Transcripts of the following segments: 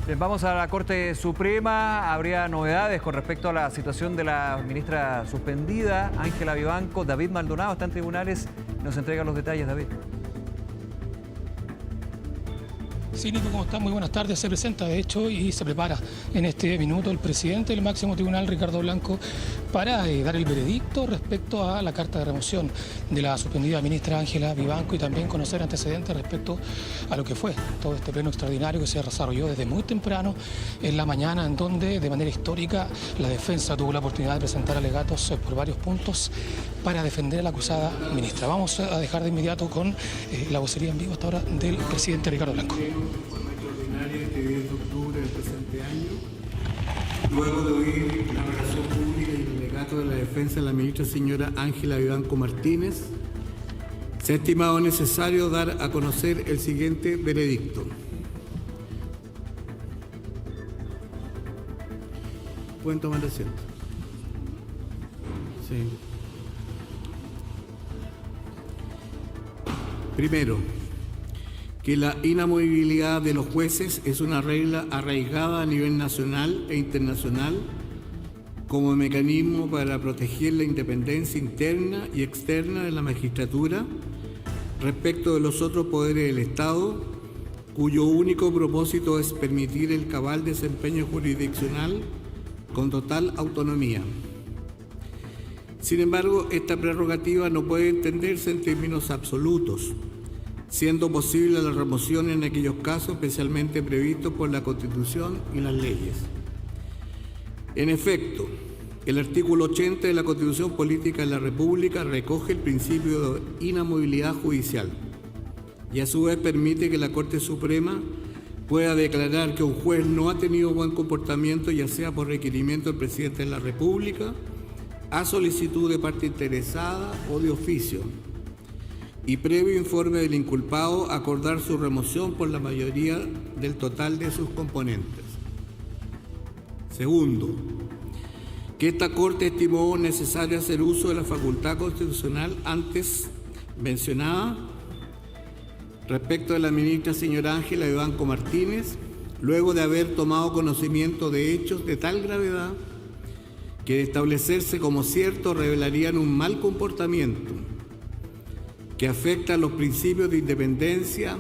Bien, vamos a la Corte Suprema. Habría novedades con respecto a la situación de la ministra suspendida, Ángela Vivanco. David Maldonado está en tribunales. Nos entrega los detalles, David. Sí, Nico, ¿cómo está? Muy buenas tardes. Se presenta, de hecho, y se prepara en este minuto el presidente del máximo tribunal, Ricardo Blanco, para dar el veredicto respecto a la carta de remoción de la suspendida ministra Ángela Vivanco y también conocer antecedentes respecto a lo que fue todo este pleno extraordinario que se desarrolló desde muy temprano en la mañana, en donde de manera histórica la defensa tuvo la oportunidad de presentar alegatos por varios puntos para defender a la acusada ministra. Vamos a dejar de inmediato con la vocería en vivo hasta ahora del presidente Ricardo Blanco. Forma extraordinaria este 10 de octubre del presente año, luego de oír la relación pública y el alegato de la defensa de la ministra señora Ángela Vivanco Martínez, se ha estimado necesario dar a conocer el siguiente veredicto. Pueden tomar asiento. Sí. Primero, que la inamovilidad de los jueces es una regla arraigada a nivel nacional e internacional como mecanismo para proteger la independencia interna y externa de la magistratura respecto de los otros poderes del Estado, cuyo único propósito es permitir el cabal desempeño jurisdiccional con total autonomía. Sin embargo, esta prerrogativa no puede entenderse en términos absolutos, siendo posible la remoción en aquellos casos especialmente previstos por la Constitución y las leyes. En efecto, el artículo 80 de la Constitución Política de la República recoge el principio de inamovilidad judicial y a su vez permite que la Corte Suprema pueda declarar que un juez no ha tenido buen comportamiento, ya sea por requerimiento del Presidente de la República, a solicitud de parte interesada o de oficio, y previo informe del inculpado, acordar su remoción por la mayoría del total de sus componentes. Segundo, que esta Corte estimó necesario hacer uso de la facultad constitucional antes mencionada respecto de la ministra señora Ángela Vivanco Martínez, luego de haber tomado conocimiento de hechos de tal gravedad que de establecerse como cierto revelarían un mal comportamiento que afecta a los principios de independencia,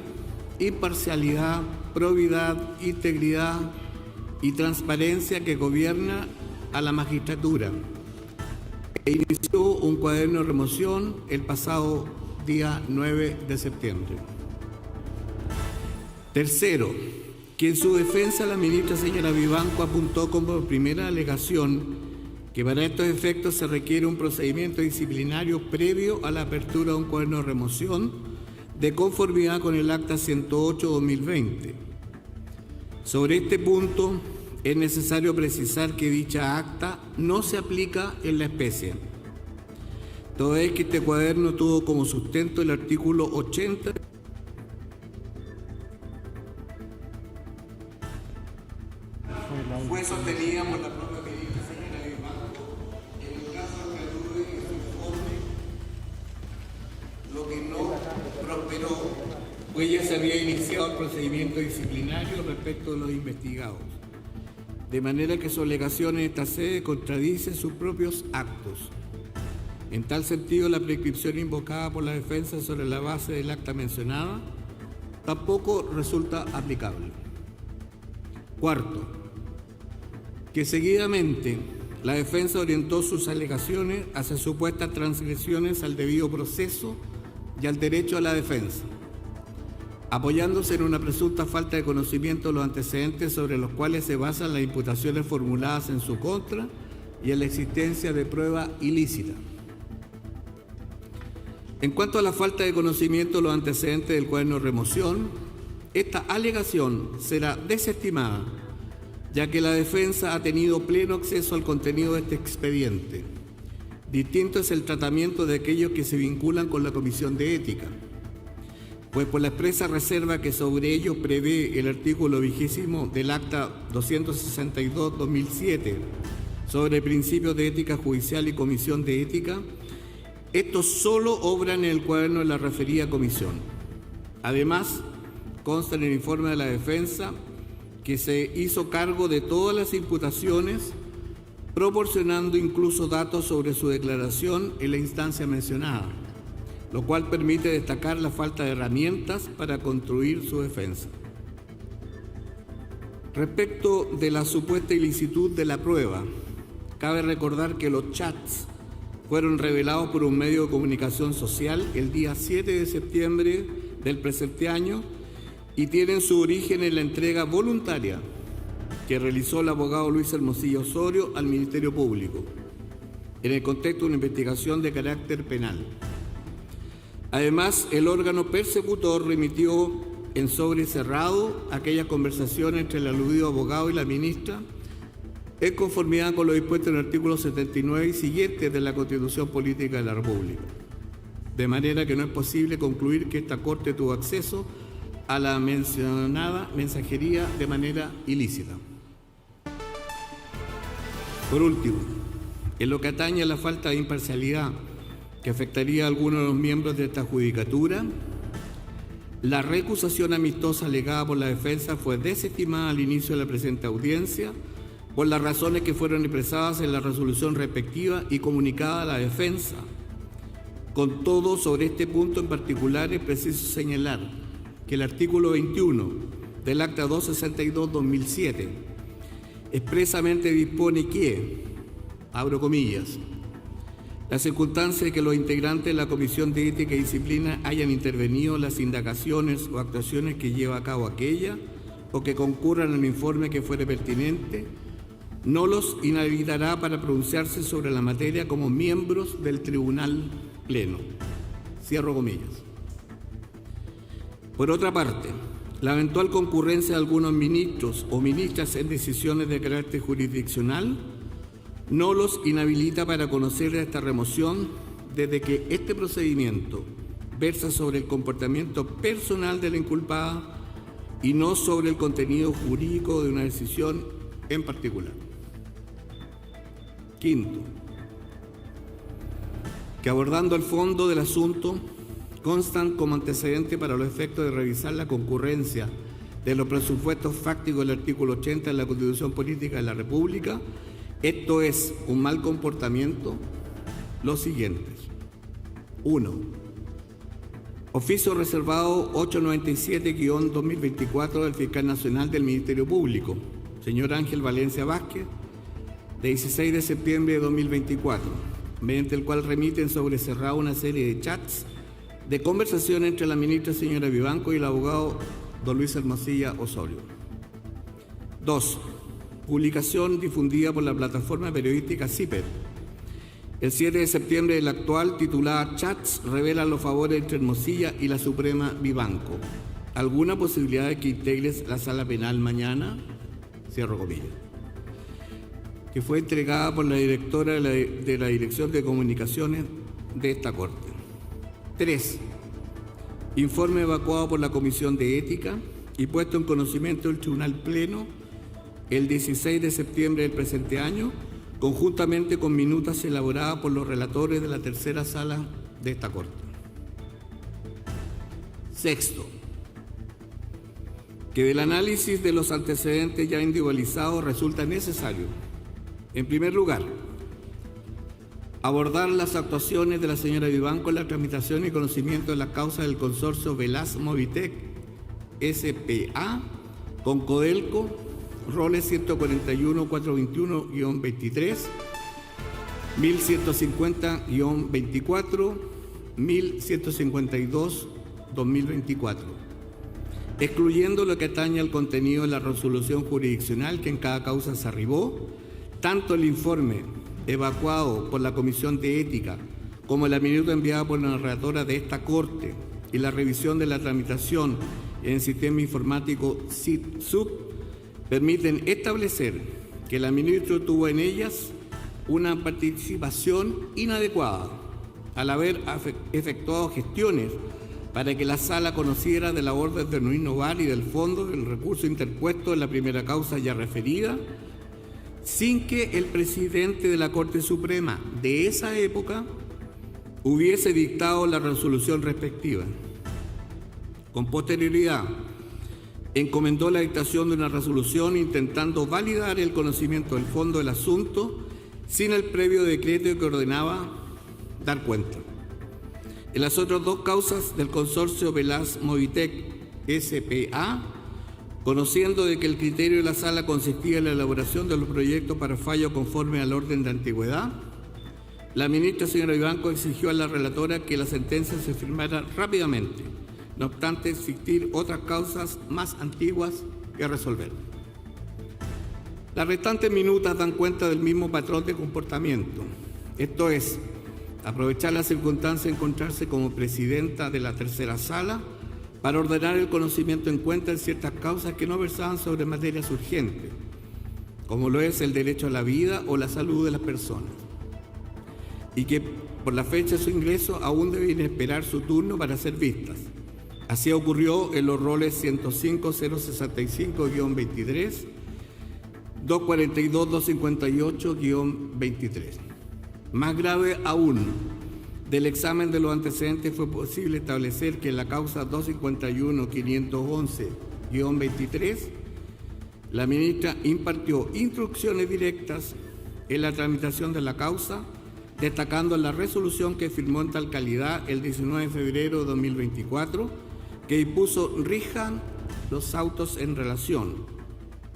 imparcialidad, probidad, integridad y transparencia que gobierna a la magistratura, e inició un cuaderno de remoción el pasado día 9 de septiembre. Tercero, que en su defensa la ministra señora Vivanco apuntó como primera alegación que para estos efectos se requiere un procedimiento disciplinario previo a la apertura de un cuaderno de remoción de conformidad con el Acta 108/2020. Sobre este punto es necesario precisar que dicha acta no se aplica en la especie, toda vez que este cuaderno tuvo como sustento el artículo 80 fue sostenida por la propia ministra señora Vivanco en el caso que alude en su informe, lo que no prosperó, pues ya se había iniciado el procedimiento disciplinario respecto de los investigados, de manera que su alegación en esta sede contradice sus propios actos. En tal sentido, la prescripción invocada por la defensa sobre la base del acta mencionada tampoco resulta aplicable. Cuarto, que seguidamente la defensa orientó sus alegaciones hacia supuestas transgresiones al debido proceso y al derecho a la defensa, apoyándose en una presunta falta de conocimiento de los antecedentes sobre los cuales se basan las imputaciones formuladas en su contra y en la existencia de prueba ilícita. En cuanto a la falta de conocimiento de los antecedentes del cuaderno de remoción, esta alegación será desestimada, ya que la defensa ha tenido pleno acceso al contenido de este expediente. Distinto es el tratamiento de aquellos que se vinculan con la Comisión de Ética, pues por la expresa reserva que sobre ellos prevé el artículo 20 del Acta 262/2007 sobre principios de ética judicial y comisión de ética, estos solo obran en el cuaderno de la referida comisión. Además, consta en el informe de la defensa que se hizo cargo de todas las imputaciones, proporcionando incluso datos sobre su declaración en la instancia mencionada, lo cual permite destacar la falta de herramientas para construir su defensa. Respecto de la supuesta ilicitud de la prueba, cabe recordar que los chats fueron revelados por un medio de comunicación social el día 7 de septiembre del presente año y tienen su origen en la entrega voluntaria que realizó el abogado Luis Hermosilla Osorio al Ministerio Público, en el contexto de una investigación de carácter penal. Además, el órgano persecutor remitió en sobre cerrado aquella conversación entre el aludido abogado y la ministra, en conformidad con lo dispuesto en el artículo 79 y siguientes de la Constitución Política de la República. De manera que no es posible concluir que esta Corte tuvo acceso a la mencionada mensajería de manera ilícita. Por último, en lo que atañe a la falta de imparcialidad que afectaría a algunos de los miembros de esta judicatura, la recusación amistosa alegada por la defensa fue desestimada al inicio de la presente audiencia por las razones que fueron expresadas en la resolución respectiva y comunicada a la defensa. Con todo, sobre este punto en particular es preciso señalar que el artículo 21 del Acta 262-2007 expresamente dispone que, abro comillas, la circunstancia de que los integrantes de la Comisión de Ética y Disciplina hayan intervenido en las indagaciones o actuaciones que lleva a cabo aquella o que concurran en el informe que fuere pertinente, no los inhabilitará para pronunciarse sobre la materia como miembros del Tribunal Pleno. Cierro comillas. Por otra parte, la eventual concurrencia de algunos ministros o ministras en decisiones de carácter jurisdiccional no los inhabilita para conocer esta remoción desde que este procedimiento versa sobre el comportamiento personal de la inculpada y no sobre el contenido jurídico de una decisión en particular. Quinto, que abordando el fondo del asunto, constan como antecedente para los efectos de revisar la concurrencia de los presupuestos fácticos del artículo 80 de la Constitución Política de la República, esto es un mal comportamiento, los siguientes. 1. Oficio reservado 897-2024 del Fiscal Nacional del Ministerio Público, señor Ángel Valencia Vázquez, de 16 de septiembre de 2024, mediante el cual remiten sobre cerrado una serie de chats de conversación entre la ministra señora Vivanco y el abogado don Luis Hermosilla Osorio. 2. Publicación difundida por la plataforma periodística CIPER el 7 de septiembre del actual, titulada Chats revelan los favores entre Hermosilla y la Suprema Vivanco. ¿Alguna posibilidad de que integres la sala penal mañana? Cierro comillas. Que fue entregada por la directora de la Dirección de Comunicaciones de esta Corte. 3. Informe evacuado por la Comisión de Ética y puesto en conocimiento del Tribunal Pleno el 16 de septiembre del presente año, conjuntamente con minutas elaboradas por los relatores de la tercera sala de esta Corte. 6. Que del análisis de los antecedentes ya individualizados resulta necesario, en primer lugar, abordar las actuaciones de la señora Vivanco en la tramitación y conocimiento de las causas del consorcio Velaz Movitec S.p.A. con Codelco, roles 141-421-23, 1150-24, 1152-2024, excluyendo lo que atañe al contenido de la resolución jurisdiccional que en cada causa se arribó, tanto el informe evacuado por la Comisión de Ética como la minuta enviada por la relatora de esta Corte y la revisión de la tramitación en el sistema informático SIT-SUB permiten establecer que la ministra tuvo en ellas una participación inadecuada al haber efectuado gestiones para que la sala conociera de la orden de no innovar y del fondo del recurso interpuesto en la primera causa ya referida, sin que el presidente de la Corte Suprema de esa época hubiese dictado la resolución respectiva. Con posterioridad, encomendó la dictación de una resolución intentando validar el conocimiento del fondo del asunto sin el previo decreto que ordenaba dar cuenta. En las otras dos causas del consorcio Velas Movitec S.p.A., conociendo de que el criterio de la sala consistía en la elaboración de los proyectos para fallo conforme al orden de antigüedad, la ministra señora Vivanco exigió a la relatora que la sentencia se firmara rápidamente, no obstante existir otras causas más antiguas que resolver. Las restantes minutas dan cuenta del mismo patrón de comportamiento, esto es, aprovechar la circunstancia de encontrarse como presidenta de la tercera sala para ordenar el conocimiento en cuenta de ciertas causas que no versaban sobre materias urgentes, como lo es el derecho a la vida o la salud de las personas, y que por la fecha de su ingreso aún debían esperar su turno para ser vistas. Así ocurrió en los roles 105-065-23, 242-258-23. Más grave aún, del examen de los antecedentes fue posible establecer que en la causa 251-511-23, la ministra impartió instrucciones directas en la tramitación de la causa, destacando la resolución que firmó en tal calidad el 19 de febrero de 2024, que impuso rijan los autos en relación,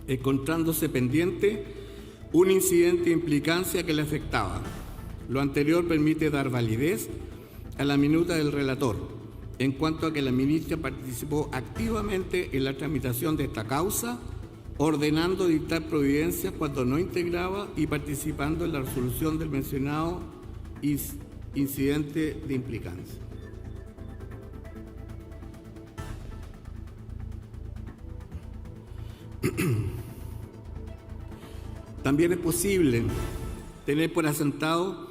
encontrándose pendiente un incidente de implicancia que le afectaba. Lo anterior permite dar validez a la minuta del relator, en cuanto a que la ministra participó activamente en la tramitación de esta causa, ordenando dictar providencias cuando no integraba y participando en la resolución del mencionado incidente de implicancia. También es posible tener por asentado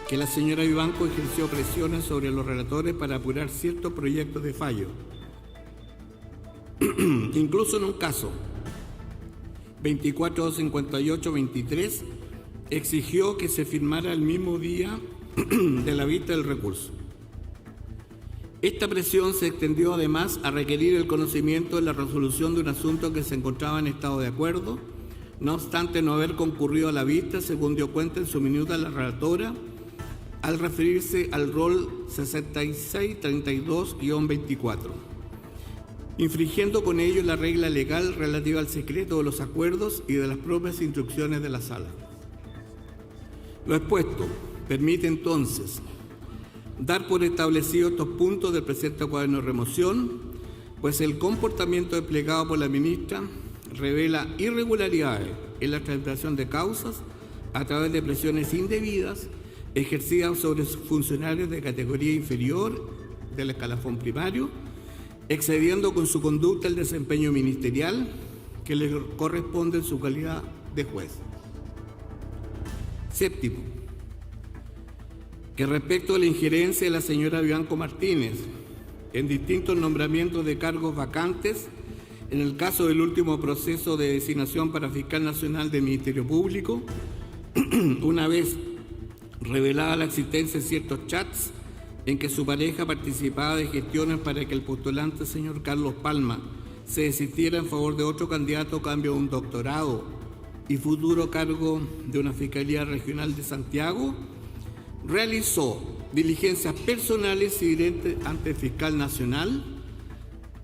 que la señora Vivanco ejerció presiones sobre los relatores para apurar ciertos proyectos de fallo. Incluso en un caso 2458-23 exigió que se firmara el mismo día de la vista del recurso. Esta presión se extendió además a requerir el conocimiento de la resolución de un asunto que se encontraba en estado de acuerdo, no obstante no haber concurrido a la vista, según dio cuenta en su minuta la relatora, al referirse al rol 6632-24, infringiendo con ello la regla legal relativa al secreto de los acuerdos y de las propias instrucciones de la sala. Lo expuesto permite entonces dar por establecido estos puntos del presente cuaderno de remoción, pues el comportamiento desplegado por la ministra revela irregularidades en la tramitación de causas a través de presiones indebidas ejercidas sobre funcionarios de categoría inferior del escalafón primario, excediendo con su conducta el desempeño ministerial que le corresponde en su calidad de juez. Séptimo, que respecto a la injerencia de la señora Vivanco Martínez en distintos nombramientos de cargos vacantes, en el caso del último proceso de designación para fiscal nacional del Ministerio Público, una vez revelada la existencia de ciertos chats en que su pareja participaba de gestiones para que el postulante señor Carlos Palma se desistiera en favor de otro candidato a cambio de un doctorado y futuro cargo de una Fiscalía Regional de Santiago, realizó diligencias personales y directas ante el fiscal nacional,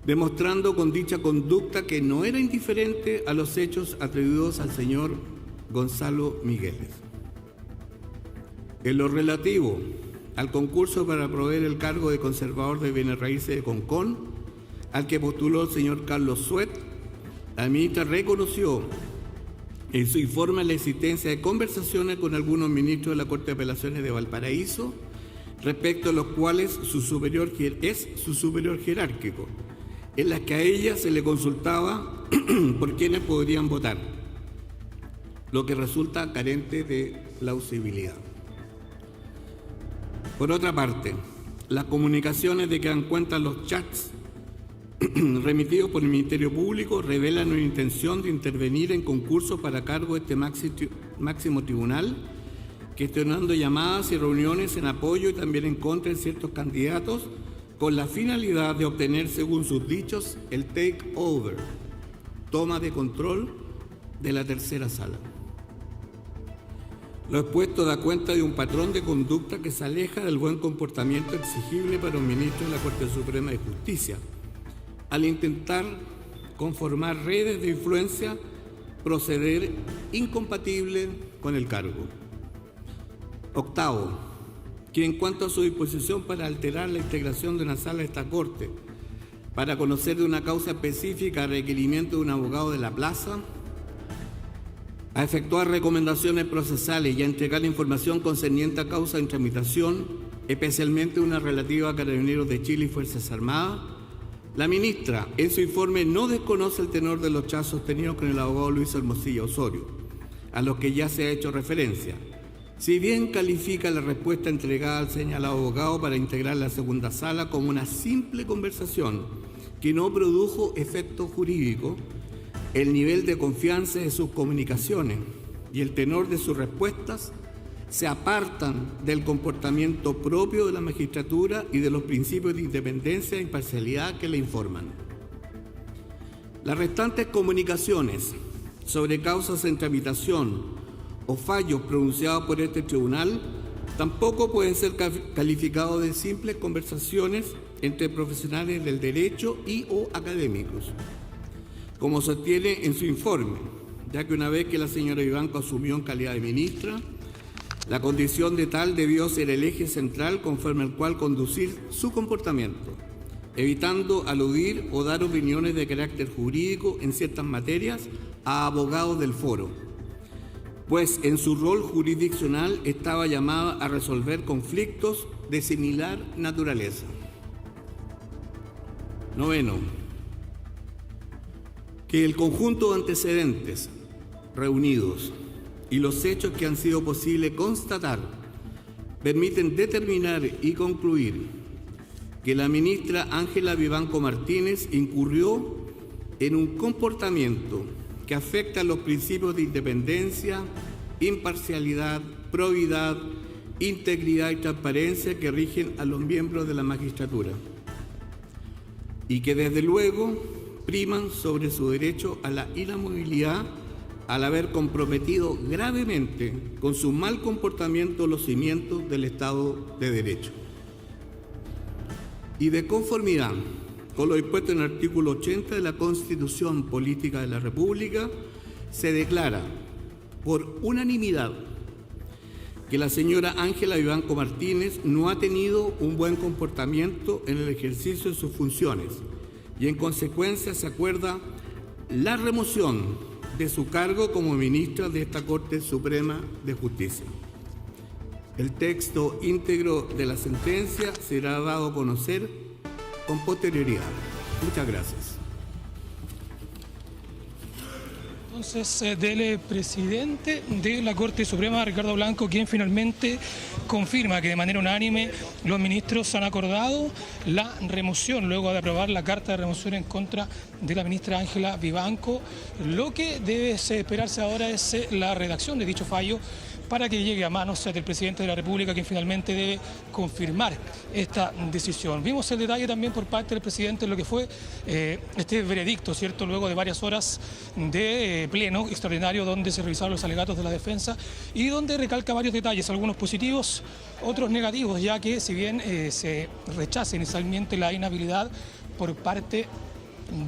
demostrando con dicha conducta que no era indiferente a los hechos atribuidos al señor Gonzalo Migueles. En lo relativo al concurso para proveer el cargo de conservador de bienes raíces de Concón, al que postuló el señor Carlos Suet, la ministra reconoció en su informe la existencia de conversaciones con algunos ministros de la Corte de Apelaciones de Valparaíso, respecto a los cuales es su superior jerárquico, en las que a ella se le consultaba por quienes podrían votar, lo que resulta carente de plausibilidad. Por otra parte, las comunicaciones de que dan cuenta los chats remitidos por el Ministerio Público revelan una intención de intervenir en concursos para cargo de este máximo tribunal, gestionando llamadas y reuniones en apoyo y también en contra de ciertos candidatos, con la finalidad de obtener, según sus dichos, el takeover toma de control de la tercera sala. Lo expuesto da cuenta de un patrón de conducta que se aleja del buen comportamiento exigible para un ministro de la Corte Suprema de Justicia, al intentar conformar redes de influencia, proceder incompatible con el cargo. Octavo, que en cuanto a su disposición para alterar la integración de una sala de esta Corte, para conocer de una causa específica a requerimiento de un abogado de la plaza, a efectuar recomendaciones procesales y a entregar información concerniente a causa en tramitación, especialmente una relativa a Carabineros de Chile y Fuerzas Armadas, la ministra en su informe no desconoce el tenor de los chats sostenidos con el abogado Luis Hermosilla Osorio, a los que ya se ha hecho referencia. Si bien califica la respuesta entregada al señalado abogado para integrar la segunda sala como una simple conversación que no produjo efecto jurídico, el nivel de confianza de sus comunicaciones y el tenor de sus respuestas se apartan del comportamiento propio de la magistratura y de los principios de independencia e imparcialidad que le informan. Las restantes comunicaciones sobre causas en tramitación o fallos pronunciados por este tribunal tampoco pueden ser calificados de simples conversaciones entre profesionales del derecho y o académicos, como sostiene en su informe, ya que una vez que la señora Vivanco asumió en calidad de ministra, la condición de tal debió ser el eje central conforme al cual conducir su comportamiento, evitando aludir o dar opiniones de carácter jurídico en ciertas materias a abogados del foro, pues en su rol jurisdiccional estaba llamada a resolver conflictos de similar naturaleza. Noveno, que el conjunto de antecedentes reunidos y los hechos que han sido posible constatar permiten determinar y concluir que la ministra Ángela Vivanco Martínez incurrió en un comportamiento que afecta a los principios de independencia, imparcialidad, probidad, integridad y transparencia que rigen a los miembros de la magistratura y que desde luego priman sobre su derecho a la inamovilidad al haber comprometido gravemente con su mal comportamiento los cimientos del Estado de Derecho. Y de conformidad con lo dispuesto en el artículo 80 de la Constitución Política de la República, se declara por unanimidad que la señora Ángela Vivanco Martínez no ha tenido un buen comportamiento en el ejercicio de sus funciones y en consecuencia se acuerda la remoción de su cargo como ministra de esta Corte Suprema de Justicia. El texto íntegro de la sentencia será dado a conocer con posterioridad. Muchas gracias. Entonces, del presidente de la Corte Suprema, Ricardo Blanco, quien finalmente confirma que de manera unánime los ministros han acordado la remoción, luego de aprobar la carta de remoción en contra de la ministra Ángela Vivanco. Lo que debe esperarse ahora es la redacción de dicho fallo para que llegue a manos del presidente de la República, quien finalmente debe confirmar esta decisión. Vimos el detalle también por parte del presidente en lo que fue este veredicto, ¿cierto? Luego de varias horas de pleno extraordinario donde se revisaron los alegatos de la defensa y donde recalca varios detalles, algunos positivos, otros negativos, ya que si bien se rechaza inicialmente la inhabilidad por parte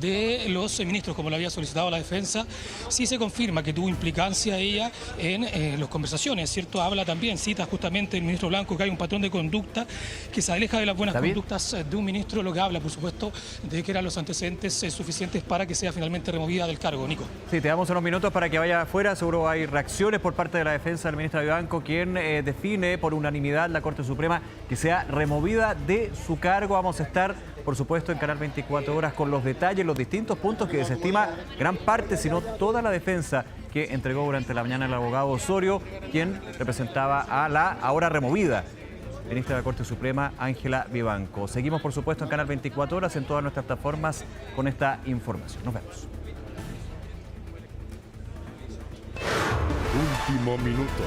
de los ministros, como lo había solicitado la defensa, sí se confirma que tuvo implicancia ella en las conversaciones, ¿cierto? Habla también, cita justamente el ministro Blanco que hay un patrón de conducta que se aleja de las buenas conductas de un ministro, lo que habla, por supuesto, de que eran los antecedentes suficientes para que sea finalmente removida del cargo. Nico. Sí, te damos unos minutos para que vaya afuera, seguro hay reacciones por parte de la defensa del ministro Vivanco, quien define por unanimidad la Corte Suprema que sea removida de su cargo. Vamos a estar, por supuesto, en Canal 24 Horas con los detalles, los distintos puntos que desestima gran parte, si no toda la defensa que entregó durante la mañana el abogado Osorio, quien representaba a la ahora removida ministra de la Corte Suprema, Ángela Vivanco. Seguimos, por supuesto, en Canal 24 Horas, en todas nuestras plataformas con esta información. Nos vemos. Último minuto.